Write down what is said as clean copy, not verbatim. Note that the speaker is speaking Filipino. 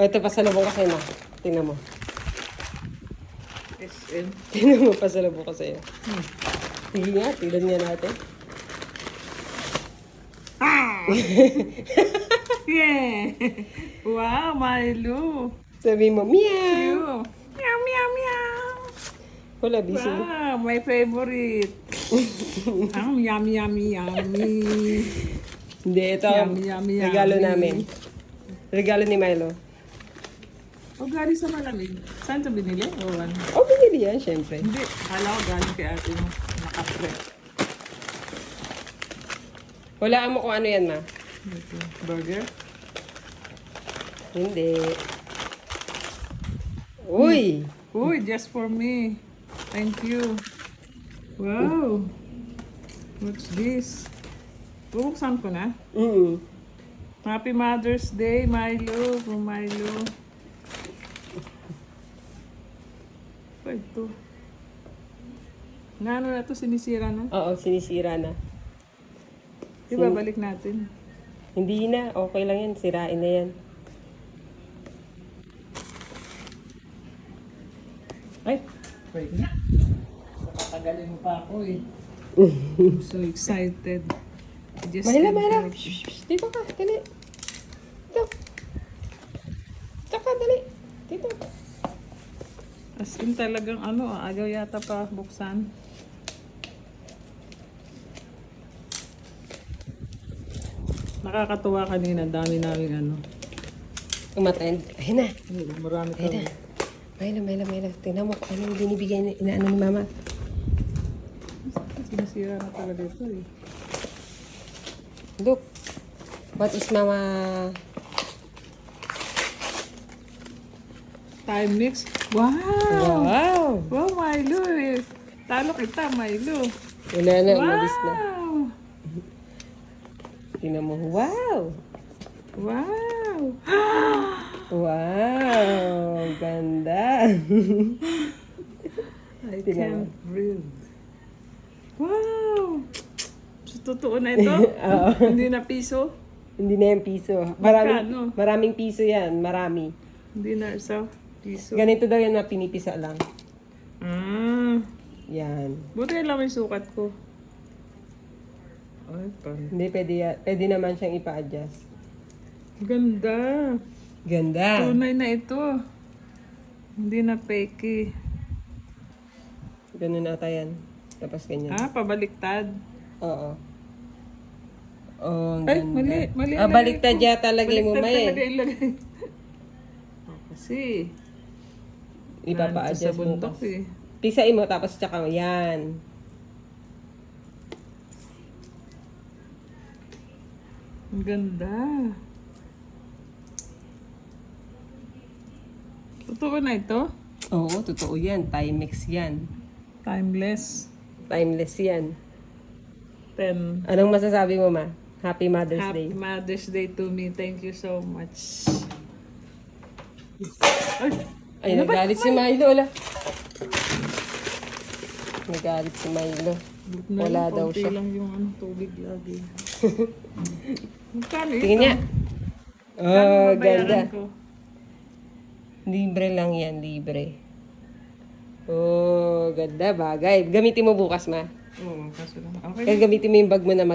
O, ito pasalubong ko sa'yo na. Tingnan mo. SM. Tingnan mo, pasalubong ko sa'yo. Sige nga, tingnan nga natin. Yeah! Wow, Milo! Sabi mo, meow! You! Meow, meow, meow! Wala, busy. Wow, my favorite! Yummy, yummy, yummy! Hindi, ito Yummy, yummy, regalo yummy. namin. Regalo ni Milo. O, galing sa malamig. Saan ito binili? O, ano? Oh, binili yan, syempre. Hindi. Kala ko galing kay ate mo. Nakapre. Walaan mo kung ano yan, ma. Ito. Burger? Hindi. Uy! Uy, just for me. Thank you. Wow. What's this? Bubuksan ko na. Happy Mother's Day, Milo. From Milo. Ano ito? Ano na ito? Sinisira na? Oo, sinisira na. Di ba balik natin? Hindi na, okay lang yan. Sirain na yan. Ay, wait na. Nakatagalin mo pa ako eh. I'm so excited. Mahila, mahila. Dito ka, dali. Dito. Dito ka, dali. Dito. As in talagang ano, agaw yata pa buksan. Nakakatuwa kanina, dami namin ano. Umatend. Ayun na. Marami Ayun kami. na. Mahila. Tingnan mo kung anong binibigay na inaano ni mama. Sinisira na talaga ito eh. Look. What is mama? Time mix. Wow! Wow! Wow, Milo eh. Talo kita, Milo. Wala na, umalis na. Wow! Tingnan mo. Wow! Wow! Wow! Ganda! I Tingnan can't breathe. Wow! So, totoo na ito? Oo. Hindi na piso? Hindi na yung piso. Magkano? Maraming piso yan. Marami. Hindi na isa piso. Ganito daw yan na pinipisa lang. Ah, Yan. buti lang may sukat ko. Ay, pan. Hindi, pwede naman siyang ipa-adjust. Ganda. Ganda. Tunay na ito. Hindi na fake. Ganun ata yan. Tapos ganyan. Ah, pabaliktad. Oo. Oh, ang Ay, ganda. mali Ah, ang baliktad lagay ko. yata lagay mo, Baliktad May. talaga yung lagay. Oh, kasi, Ipapa-adjust sa mo. bundok eh. Pisain mo, tapos tsaka yan. Ang ganda. Totoo na ito? Oo, totoo yan. Timex yan. Timeless. Timeless yan. 10. Anong masasabi mo, ma? Happy Mother's Happy Day. Mother's Day to me. Thank you so much. Ay, Ay, ano ba? nagalit si Milo. Wala. Nagalit si Milo. Wala daw konti siya. lang yung ano, tubig lagi. Magkano ito? Tingin niya. Magkano Oh, babayaran ganda. ko? Libre lang yan, libre. Oh, ganda bagay. Gamitin mo bukas, ma. Oo, kaso lang. Okay. Kaya gamitin mo yung bag mo na